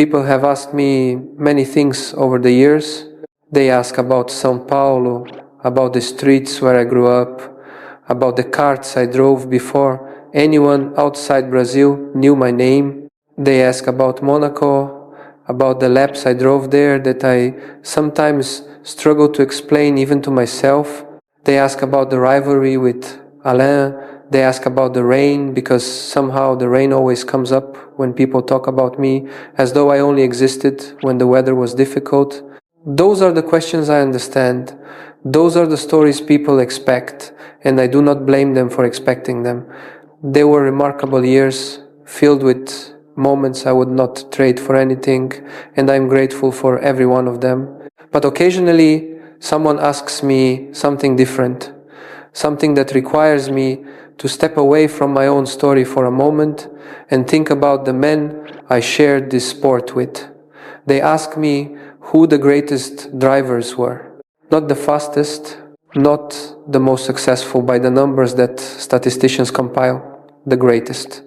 People have asked me many things over the years. They ask about São Paulo, about the streets where I grew up, about the karts I drove before anyone outside Brazil knew my name. They ask about Monaco, about the laps I drove there that I sometimes struggle to explain even to myself. They ask about the rivalry with Alain. They ask about the rain, because somehow the rain always comes up when people talk about me, as though I only existed when the weather was difficult. Those are the questions I understand. Those are the stories people expect, and I do not blame them for expecting them. They were remarkable years, filled with moments I would not trade for anything, and I'm grateful for every one of them. But occasionally, someone asks me something different, something that requires me to step away from my own story for a moment and think about the men I shared this sport with. They ask me who the greatest drivers were. Not the fastest, not the most successful by the numbers that statisticians compile, the greatest.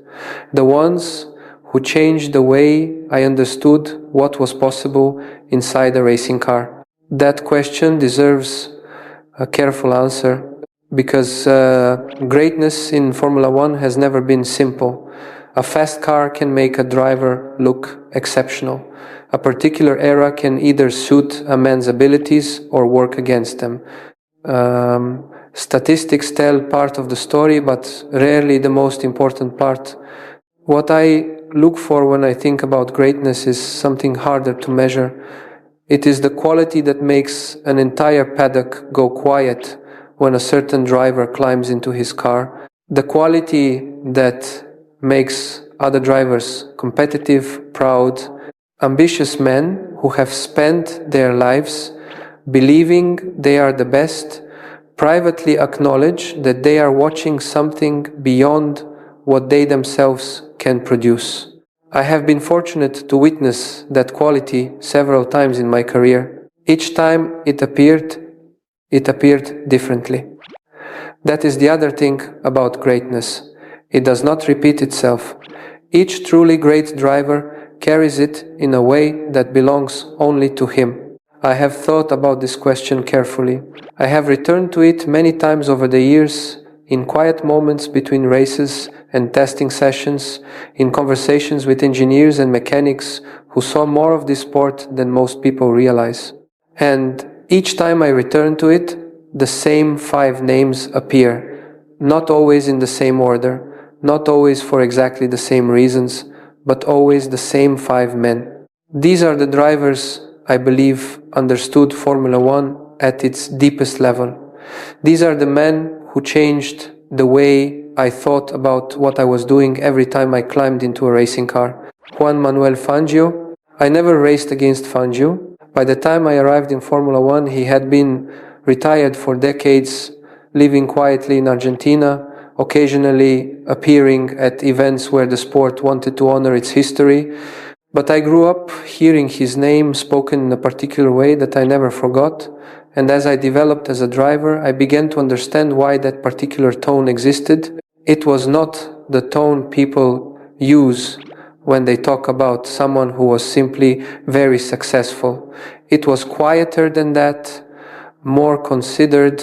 The ones who changed the way I understood what was possible inside a racing car. That question deserves a careful answer, because greatness in Formula One has never been simple. A fast car can make a driver look exceptional. A particular era can either suit a man's abilities or work against them. Statistics tell part of the story, but rarely the most important part. What I look for when I think about greatness is something harder to measure. It is the quality that makes an entire paddock go quiet when a certain driver climbs into his car. The quality that makes other drivers competitive, proud, ambitious men who have spent their lives believing they are the best, privately acknowledge that they are watching something beyond what they themselves can produce. I have been fortunate to witness that quality several times in my career. Each time it appeared differently. That is the other thing about greatness. It does not repeat itself. Each truly great driver carries it in a way that belongs only to him. I have thought about this question carefully. I have returned to it many times over the years, in quiet moments between races and testing sessions, in conversations with engineers and mechanics who saw more of this sport than most people realize. And each time I return to it, the same 5 names appear, not always in the same order, not always for exactly the same reasons, but always the same 5 men. These are the drivers I believe understood Formula One at its deepest level. These are the men who changed the way I thought about what I was doing every time I climbed into a racing car. Juan Manuel Fangio. I never raced against Fangio. By the time I arrived in Formula One, he had been retired for decades, living quietly in Argentina, occasionally appearing at events where the sport wanted to honor its history. But I grew up hearing his name spoken in a particular way that I never forgot, and as I developed as a driver, I began to understand why that particular tone existed. It was not the tone people use when they talk about someone who was simply very successful. It was quieter than that, more considered,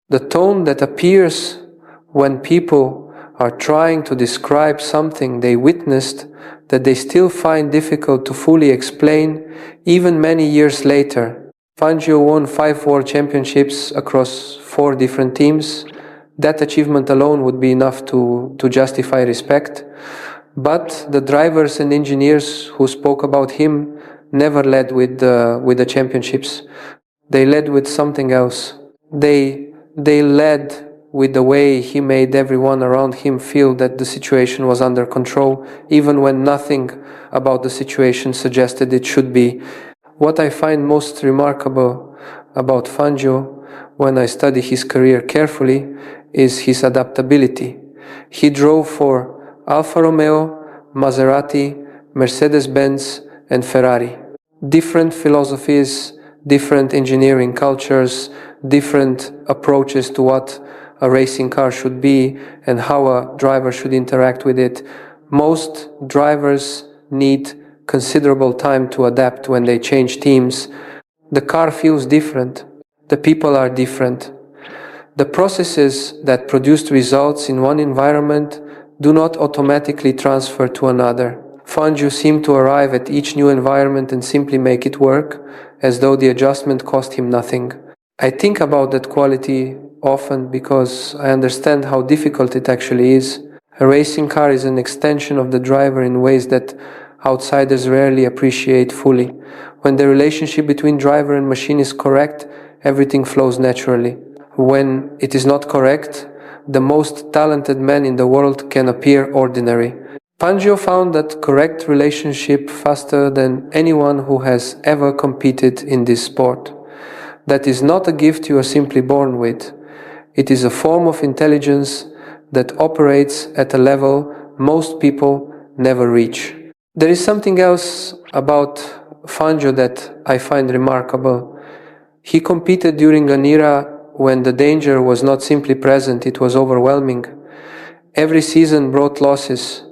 the tone that appears when people are trying to describe something they witnessed that they still find difficult to fully explain even many years later. Fangio won 5 world championships across 4 different teams. That achievement alone would be enough to justify respect. But the drivers and engineers who spoke about him never led with the championships. They led with something else. They led with the way he made everyone around him feel that the situation was under control, even when nothing about the situation suggested it should be. What I find most remarkable about Fangio, when I study his career carefully, is his adaptability. He drove for Alfa Romeo, Maserati, Mercedes-Benz, and Ferrari. Different philosophies, different engineering cultures, different approaches to what a racing car should be and how a driver should interact with it. Most drivers need considerable time to adapt when they change teams. The car feels different. The people are different. The processes that produced results in one environment do not automatically transfer to another. Fangio seemed to arrive at each new environment and simply make it work, as though the adjustment cost him nothing. I think about that quality often because I understand how difficult it actually is. A racing car is an extension of the driver in ways that outsiders rarely appreciate fully. When the relationship between driver and machine is correct, everything flows naturally. When it is not correct, the most talented man in the world can appear ordinary. Fangio found that correct relationship faster than anyone who has ever competed in this sport. That is not a gift you are simply born with. It is a form of intelligence that operates at a level most people never reach. There is something else about Fangio that I find remarkable. He competed during an era when the danger was not simply present, it was overwhelming. Every season brought losses.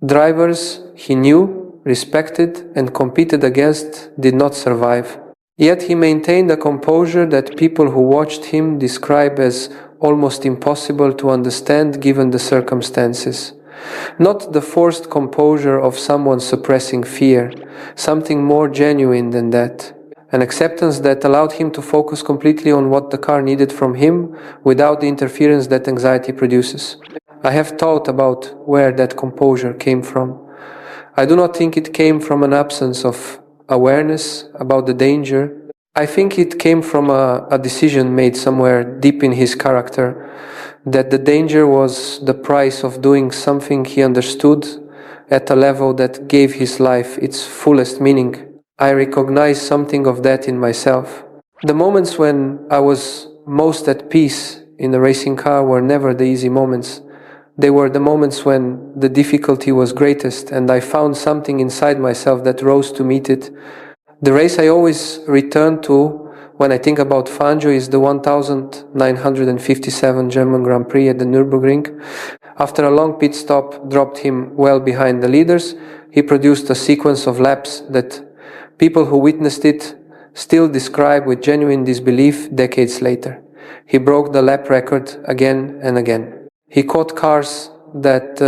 Drivers he knew, respected, and competed against did not survive. Yet he maintained a composure that people who watched him describe as almost impossible to understand given the circumstances. Not the forced composure of someone suppressing fear, something more genuine than that. An acceptance that allowed him to focus completely on what the car needed from him without the interference that anxiety produces. I have thought about where that composure came from. I do not think it came from an absence of awareness about the danger. I think it came from a decision made somewhere deep in his character, that the danger was the price of doing something he understood at a level that gave his life its fullest meaning. I recognize something of that in myself. The moments when I was most at peace in a racing car were never the easy moments. They were the moments when the difficulty was greatest and I found something inside myself that rose to meet it. The race I always return to when I think about Fangio is the 1957 German Grand Prix at the Nürburgring. After a long pit stop dropped him well behind the leaders, he produced a sequence of laps that people who witnessed it still describe with genuine disbelief decades later. He broke the lap record again and again. He caught cars that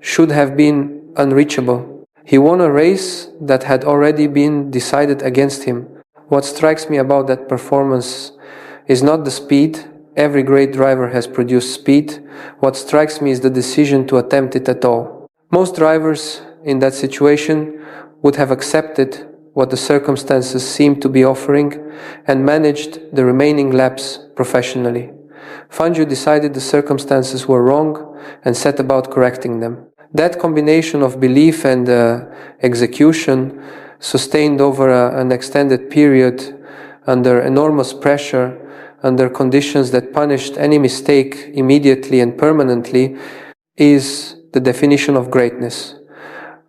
should have been unreachable. He won a race that had already been decided against him. What strikes me about that performance is not the speed. Every great driver has produced speed. What strikes me is the decision to attempt it at all. Most drivers in that situation would have accepted what the circumstances seemed to be offering and managed the remaining laps professionally. Fangio decided the circumstances were wrong and set about correcting them. That combination of belief and execution, sustained over an extended period under enormous pressure, under conditions that punished any mistake immediately and permanently, is the definition of greatness.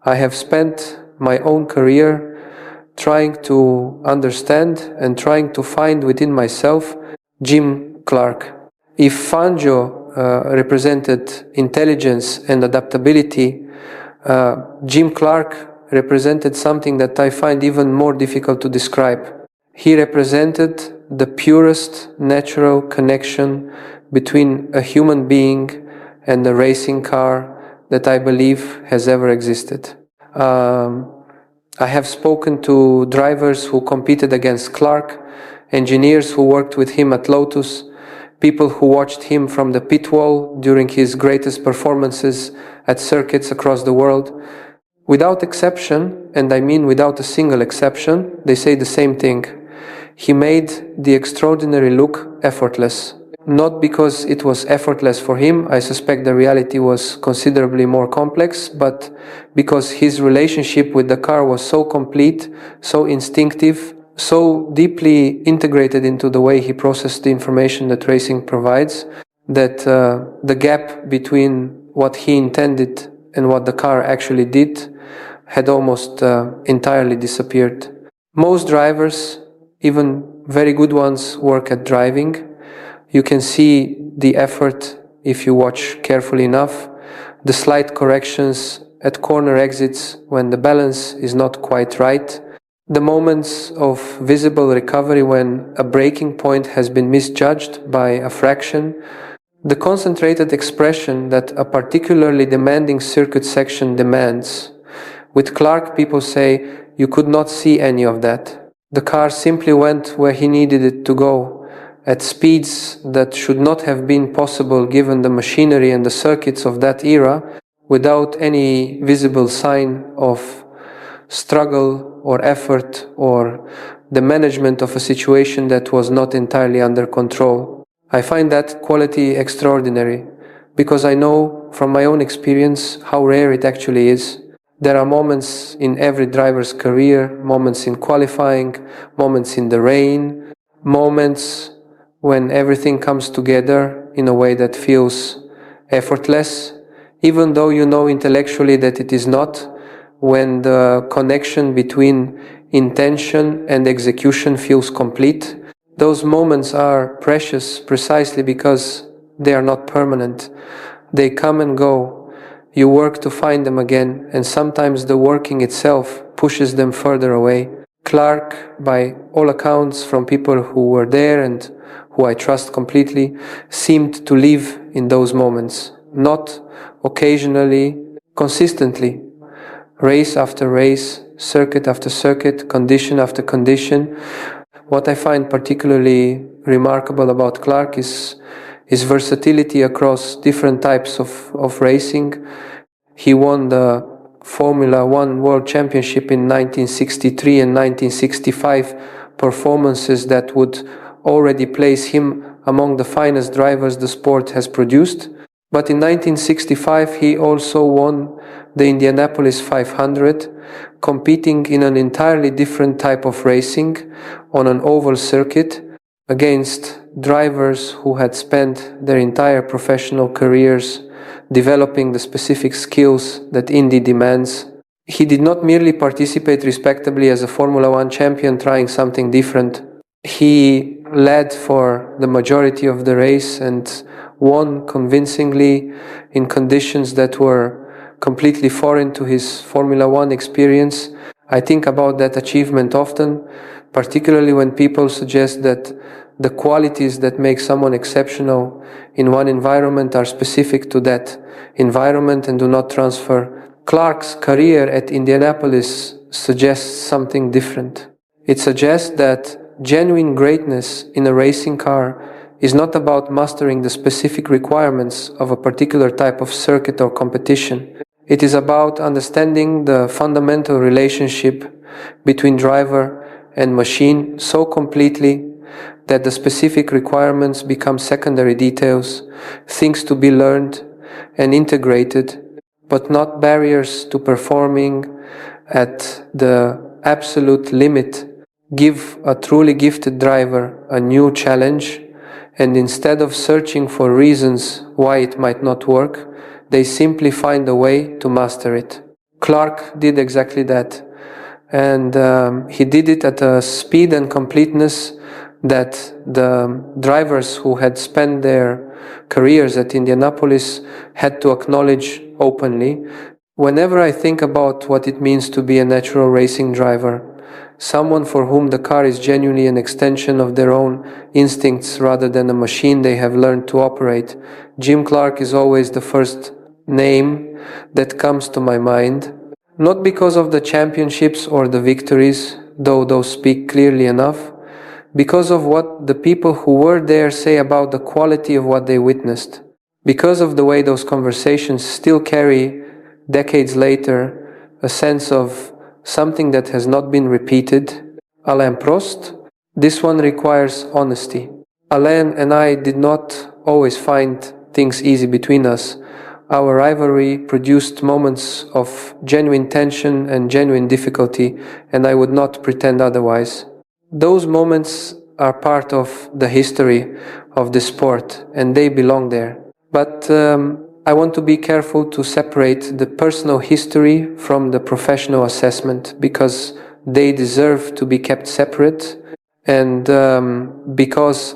I have spent my own career trying to understand and trying to find within myself Jim Clark. If Fangio represented intelligence and adaptability, Jim Clark represented something that I find even more difficult to describe. He represented the purest natural connection between a human being and a racing car that I believe has ever existed. I have spoken to drivers who competed against Clark, engineers who worked with him at Lotus, people who watched him from the pit wall during his greatest performances at circuits across the world. Without exception, and I mean without a single exception, they say the same thing. He made the extraordinary look effortless. Not because it was effortless for him, I suspect the reality was considerably more complex, but because his relationship with the car was so complete, so instinctive, so deeply integrated into the way he processed the information that racing provides, that the gap between what he intended and what the car actually did had almost entirely disappeared. Most drivers, even very good ones, work at driving. You can see the effort if you watch carefully enough, the slight corrections at corner exits when the balance is not quite right, the moments of visible recovery when a braking point has been misjudged by a fraction, the concentrated expression that a particularly demanding circuit section demands. With Clark, people say you could not see any of that. The car simply went where he needed it to go, at speeds that should not have been possible given the machinery and the circuits of that era, without any visible sign of struggle or effort or the management of a situation that was not entirely under control. I find that quality extraordinary because I know from my own experience how rare it actually is. There are moments in every driver's career, moments in qualifying, moments in the rain, moments when everything comes together in a way that feels effortless, even though you know intellectually that it is not, when the connection between intention and execution feels complete. Those moments are precious precisely because they are not permanent. They come and go. You work to find them again, and sometimes the working itself pushes them further away. Clark, by all accounts from people who were there and who I trust completely, seemed to live in those moments, not occasionally, consistently, race after race, circuit after circuit, condition after condition. What I find particularly remarkable about Clark is his versatility across different types of racing. He won the Formula One World Championship in 1963 and 1965, performances that would already place him among the finest drivers the sport has produced. But in 1965 he also won the Indianapolis 500, competing in an entirely different type of racing on an oval circuit against drivers who had spent their entire professional careers developing the specific skills that Indy demands. He did not merely participate respectably as a Formula One champion trying something different. He led for the majority of the race and won convincingly in conditions that were completely foreign to his Formula One experience. I think about that achievement often, particularly when people suggest that the qualities that make someone exceptional in one environment are specific to that environment and do not transfer. Clark's career at Indianapolis suggests something different. It suggests that genuine greatness in a racing car is not about mastering the specific requirements of a particular type of circuit or competition. It is about understanding the fundamental relationship between driver and machine so completely that the specific requirements become secondary details, things to be learned and integrated, but not barriers to performing at the absolute limit. Give a truly gifted driver a new challenge, and instead of searching for reasons why it might not work, they simply find a way to master it. Clark did exactly that, and he did it at a speed and completeness that the drivers who had spent their careers at Indianapolis had to acknowledge openly. Whenever I think about what it means to be a natural racing driver, someone for whom the car is genuinely an extension of their own instincts rather than a machine they have learned to operate, Jim Clark is always the first name that comes to my mind. Not because of the championships or the victories, though those speak clearly enough, because of what the people who were there say about the quality of what they witnessed, because of the way those conversations still carry, decades later, a sense of something that has not been repeated. Alain Prost, this one requires honesty. Alain and I did not always find things easy between us. Our rivalry produced moments of genuine tension and genuine difficulty, and I would not pretend otherwise. Those moments are part of the history of the sport, and they belong there. But I want to be careful to separate the personal history from the professional assessment, because they deserve to be kept separate, and because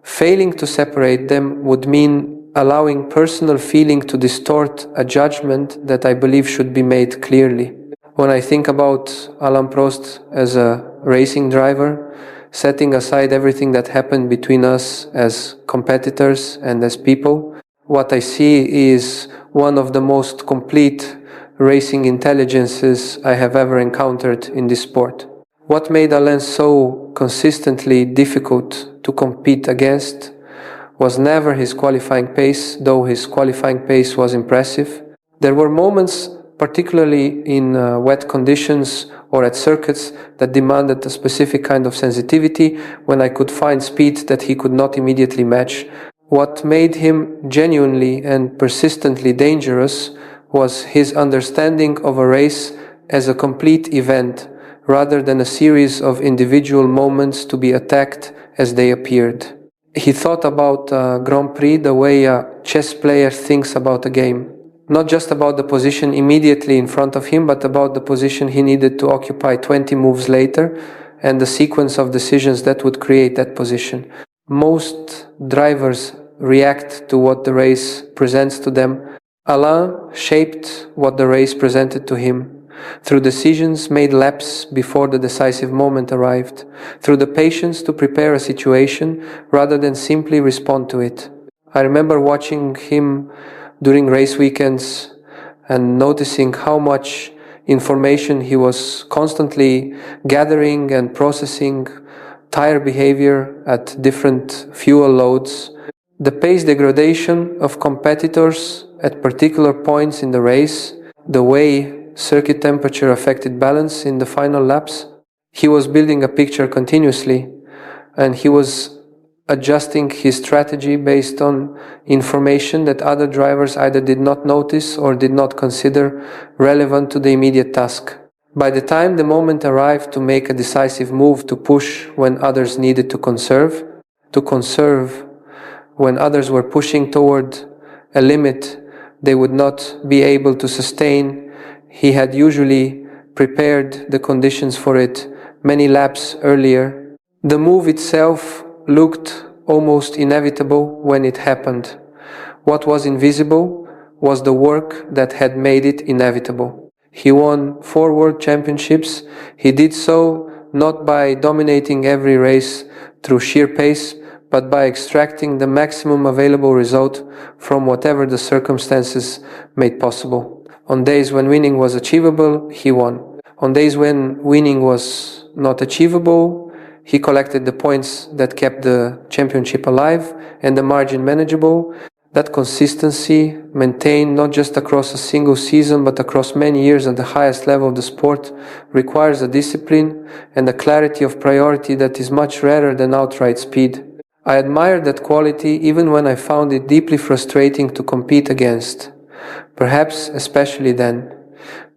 failing to separate them would mean allowing personal feeling to distort a judgment that I believe should be made clearly. When I think about Alain Prost as a racing driver, setting aside everything that happened between us as competitors and as people, what I see is one of the most complete racing intelligences I have ever encountered in this sport. What made Alain so consistently difficult to compete against was never his qualifying pace, though his qualifying pace was impressive. There were moments, particularly in wet conditions or at circuits, that demanded a specific kind of sensitivity when I could find speed that he could not immediately match. What made him genuinely and persistently dangerous was his understanding of a race as a complete event, rather than a series of individual moments to be attacked as they appeared. He thought about Grand Prix the way a chess player thinks about a game. Not just about the position immediately in front of him, but about the position he needed to occupy 20 moves later and the sequence of decisions that would create that position. Most drivers react to what the race presents to them. Alain shaped what the race presented to him through decisions made laps before the decisive moment arrived, through the patience to prepare a situation rather than simply respond to it. I remember watching him during race weekends and noticing how much information he was constantly gathering and processing, tire behavior at different fuel loads, the pace degradation of competitors at particular points in the race, the way circuit temperature affected balance in the final laps. He was building a picture continuously, and he was adjusting his strategy based on information that other drivers either did not notice or did not consider relevant to the immediate task. By the time the moment arrived to make a decisive move, to push when others needed to conserve when others were pushing toward a limit they would not be able to sustain, he had usually prepared the conditions for it many laps earlier. The move itself looked almost inevitable when it happened. What was invisible was the work that had made it inevitable. He won 4 world championships. He did so not by dominating every race through sheer pace, but by extracting the maximum available result from whatever the circumstances made possible. On days when winning was achievable, he won. On days when winning was not achievable, he collected the points that kept the championship alive and the margin manageable. That consistency, maintained not just across a single season but across many years at the highest level of the sport, requires a discipline and a clarity of priority that is much rarer than outright speed. I admired that quality even when I found it deeply frustrating to compete against. Perhaps especially then.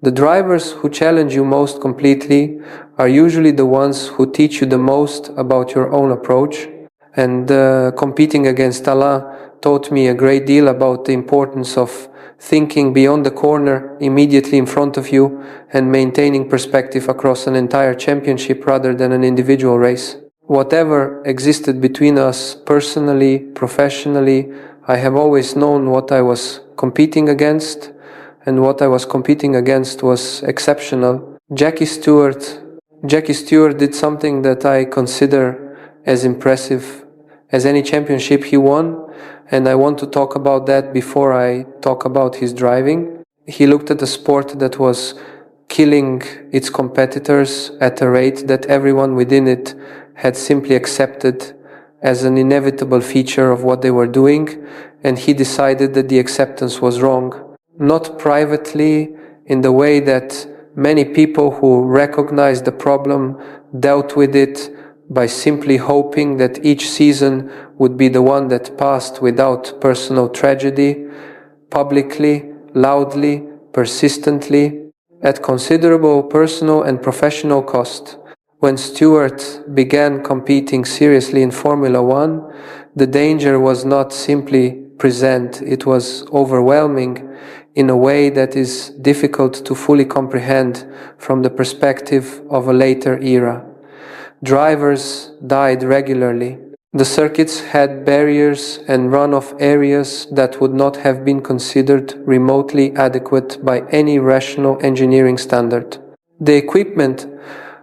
The drivers who challenge you most completely are usually the ones who teach you the most about your own approach, and competing against Alain taught me a great deal about the importance of thinking beyond the corner immediately in front of you and maintaining perspective across an entire championship rather than an individual race. Whatever existed between us personally, professionally, I have always known what I was competing against, and what I was competing against was exceptional. Jackie Stewart did something that I consider as impressive as any championship he won, and I want to talk about that before I talk about his driving. He looked at a sport that was killing its competitors at a rate that everyone within it had simply accepted as an inevitable feature of what they were doing, and he decided that the acceptance was wrong. Not privately, in the way that many people who recognized the problem dealt with it by simply hoping that each season would be the one that passed without personal tragedy, publicly, loudly, persistently, at considerable personal and professional cost. When Stewart began competing seriously in Formula One, the danger was not simply present, it was overwhelming in a way that is difficult to fully comprehend from the perspective of a later era. Drivers died regularly. The circuits had barriers and runoff areas that would not have been considered remotely adequate by any rational engineering standard. The equipment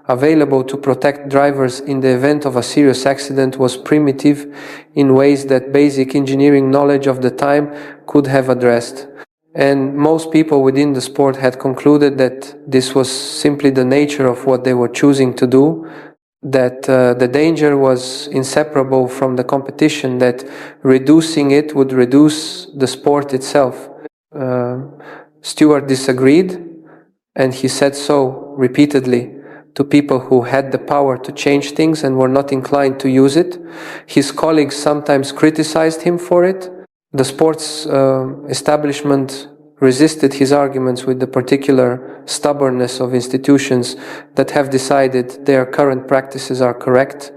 available to protect drivers in the event of a serious accident was primitive in ways that basic engineering knowledge of the time could have addressed. And most people within the sport had concluded that this was simply the nature of what they were choosing to do, that the danger was inseparable from the competition, that reducing it would reduce the sport itself. Stewart disagreed, and he said so repeatedly to people who had the power to change things and were not inclined to use it. His colleagues sometimes criticized him for it. The sports establishment resisted his arguments with the particular stubbornness of institutions that have decided their current practices are correct.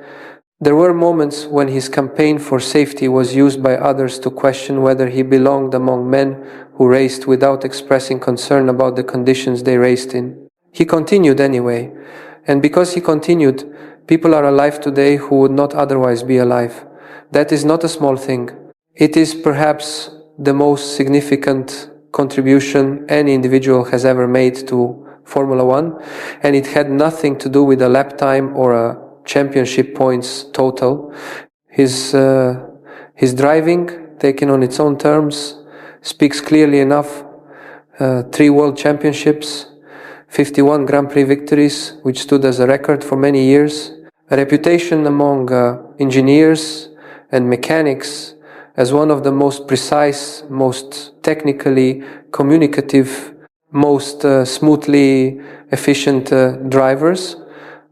There were moments when his campaign for safety was used by others to question whether he belonged among men who raced without expressing concern about the conditions they raced in. He continued anyway, and because he continued, people are alive today who would not otherwise be alive. That is not a small thing. It is perhaps the most significant contribution any individual has ever made to Formula One, and it had nothing to do with a lap time or a championship points total. His driving, taken on its own terms, speaks clearly enough. 3 world championships, 51 Grand Prix victories, which stood as a record for many years, a reputation among engineers and mechanics as one of the most precise, most technically communicative, most smoothly efficient drivers.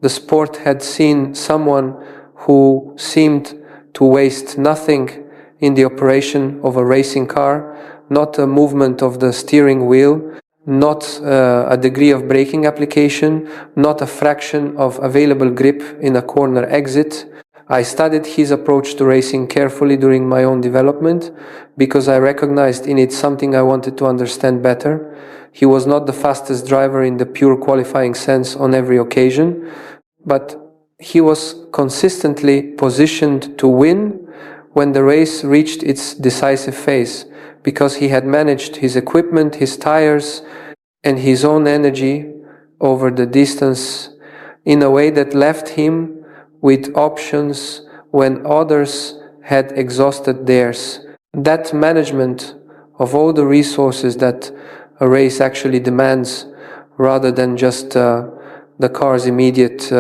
The sport had seen someone who seemed to waste nothing in the operation of a racing car, not a movement of the steering wheel, not a degree of braking application, not a fraction of available grip in a corner exit. I studied his approach to racing carefully during my own development because I recognized in it something I wanted to understand better. He was not the fastest driver in the pure qualifying sense on every occasion, but he was consistently positioned to win when the race reached its decisive phase, because he had managed his equipment, his tires, and his own energy over the distance in a way that left him with options when others had exhausted theirs. That management of all the resources that a race actually demands, rather than just the car's immediate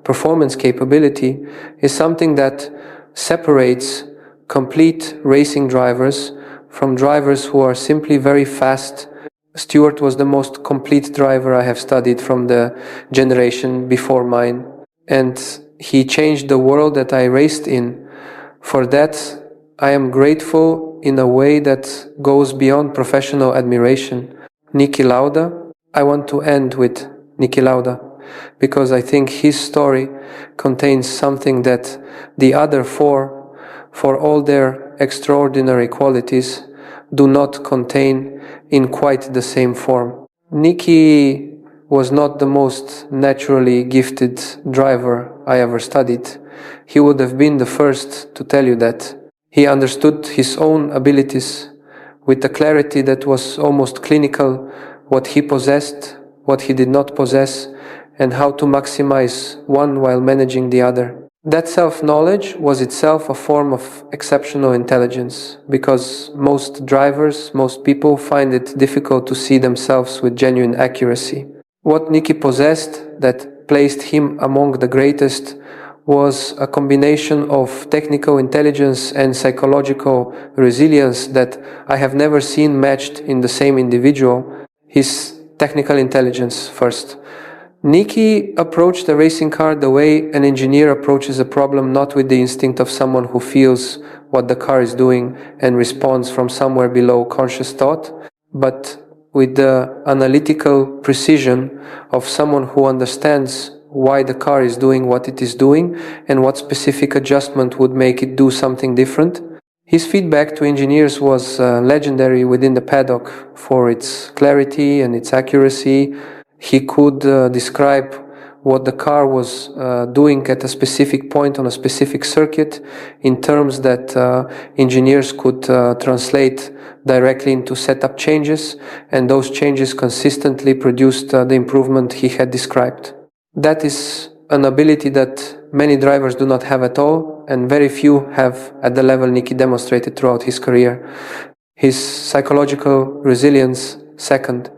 performance capability, is something that separates complete racing drivers from drivers who are simply very fast. Stewart was the most complete driver I have studied from the generation before mine, and he changed the world that I raced in. For that, I am grateful in a way that goes beyond professional admiration. Niki Lauda, I want to end with Niki Lauda, because I think his story contains something that the other four, for all their extraordinary qualities, do not contain in quite the same form. Niki was not the most naturally gifted driver I ever studied. He would have been the first to tell you that. He understood his own abilities with a clarity that was almost clinical, what he possessed, what he did not possess, and how to maximize one while managing the other. That self-knowledge was itself a form of exceptional intelligence, because most drivers, most people find it difficult to see themselves with genuine accuracy. What Niki possessed that placed him among the greatest was a combination of technical intelligence and psychological resilience that I have never seen matched in the same individual. His technical intelligence first. Niki approached the racing car the way an engineer approaches a problem, not with the instinct of someone who feels what the car is doing and responds from somewhere below conscious thought, but with the analytical precision of someone who understands why the car is doing what it is doing and what specific adjustment would make it do something different. His feedback to engineers was legendary within the paddock for its clarity and its accuracy. He could describe what the car was doing at a specific point on a specific circuit in terms that engineers could translate directly into setup changes, and those changes consistently produced the improvement he had described. That is an ability that many drivers do not have at all, and very few have at the level Niki demonstrated throughout his career. His psychological resilience, second.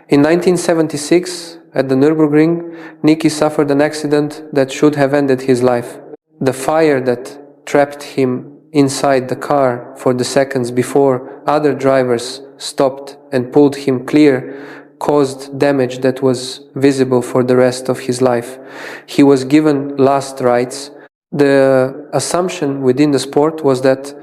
In 1976, at the Nürburgring, Niki suffered an accident that should have ended his life. The fire that trapped him inside the car for the seconds before other drivers stopped and pulled him clear caused damage that was visible for the rest of his life. He was given last rites. The assumption within the sport was that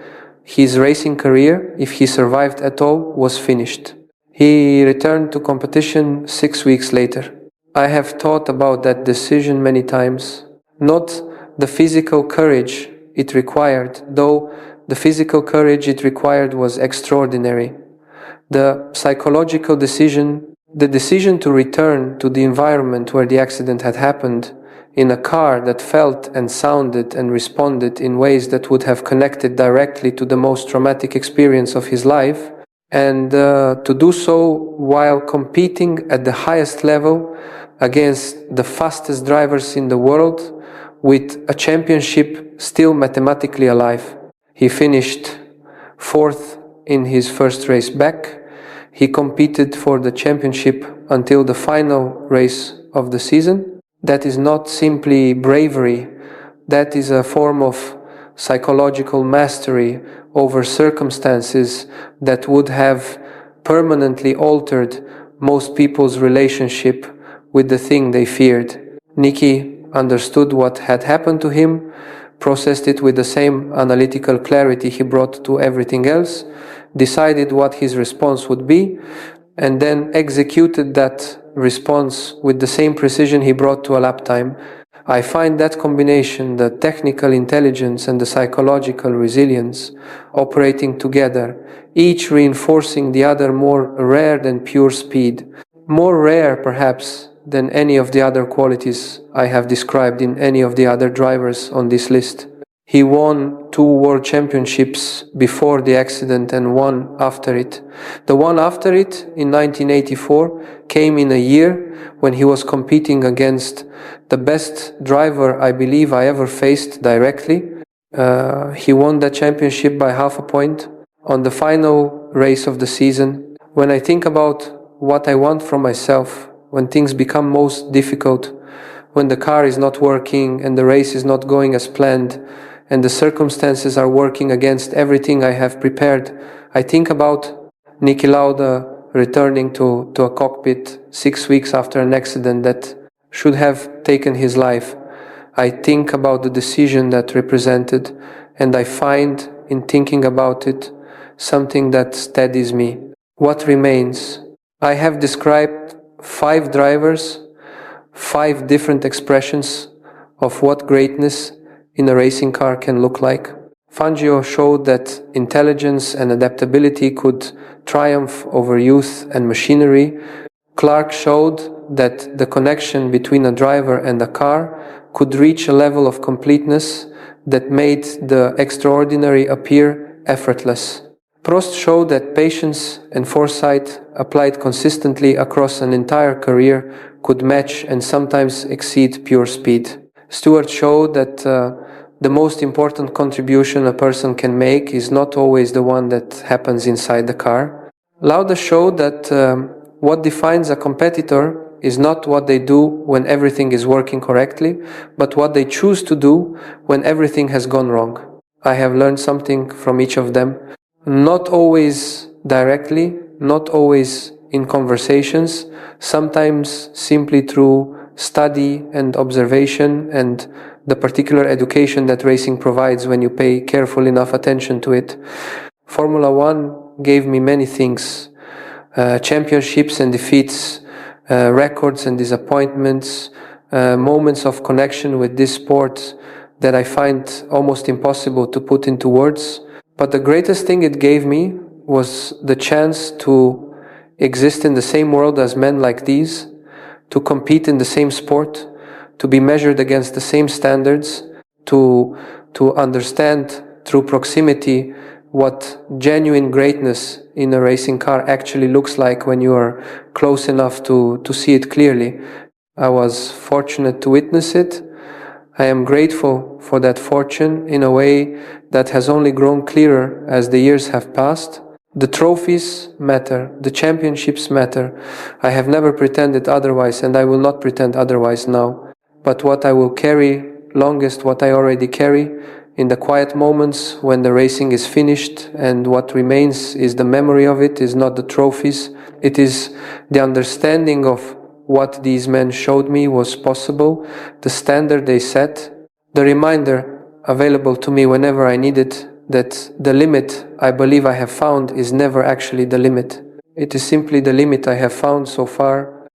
his racing career, if he survived at all, was finished. He returned to competition 6 weeks later. I have thought about that decision many times. Not the physical courage it required, though the physical courage it required was extraordinary. The psychological decision, the decision to return to the environment where the accident had happened, in a car that felt and sounded and responded in ways that would have connected directly to the most traumatic experience of his life, and to do so while competing at the highest level against the fastest drivers in the world with a championship still mathematically alive. He finished fourth in his first race back. He competed for the championship until the final race of the season. That is not simply bravery, that is a form of psychological mastery over circumstances that would have permanently altered most people's relationship with the thing they feared. Niki understood what had happened to him, processed it with the same analytical clarity he brought to everything else, decided what his response would be, and then executed that response with the same precision he brought to a lap time. I find that combination, the technical intelligence and the psychological resilience, operating together, each reinforcing the other, more rare than pure speed, more rare perhaps than any of the other qualities I have described in any of the other drivers on this list. He won 2 world championships before the accident and one after it. The one after it, in 1984, came in a year when he was competing against the best driver I believe I ever faced directly. He won that championship by half a point on the final race of the season. When I think about what I want from myself, when things become most difficult, when the car is not working and the race is not going as planned, and the circumstances are working against everything I have prepared, I think about Niki Lauda returning to a cockpit 6 weeks after an accident that should have taken his life. I think about the decision that represented, and I find in thinking about it something that steadies me. What remains? I have described 5 drivers, 5 different expressions of what greatness in a racing car can look like. Fangio showed that intelligence and adaptability could triumph over youth and machinery. Clark showed that the connection between a driver and a car could reach a level of completeness that made the extraordinary appear effortless. Prost showed that patience and foresight applied consistently across an entire career could match and sometimes exceed pure speed. Stewart showed that the most important contribution a person can make is not always the one that happens inside the car. Lauda showed that what defines a competitor is not what they do when everything is working correctly, but what they choose to do when everything has gone wrong. I have learned something from each of them, not always directly, not always in conversations, sometimes simply through study and observation and the particular education that racing provides when you pay careful enough attention to it. Formula One gave me many things, championships and defeats, records and disappointments, moments of connection with this sport that I find almost impossible to put into words. But the greatest thing it gave me was the chance to exist in the same world as men like these, to compete in the same sport, to be measured against the same standards, to understand through proximity what genuine greatness in a racing car actually looks like when you are close enough to see it clearly. I was fortunate to witness it. I am grateful for that fortune in a way that has only grown clearer as the years have passed. The trophies matter, the championships matter. I have never pretended otherwise, and I will not pretend otherwise now. But what I will carry longest, what I already carry, in the quiet moments when the racing is finished and what remains is the memory of it, is not the trophies. It is the understanding of what these men showed me was possible, the standard they set, the reminder available to me whenever I need it that the limit I believe I have found is never actually the limit. It is simply the limit I have found so far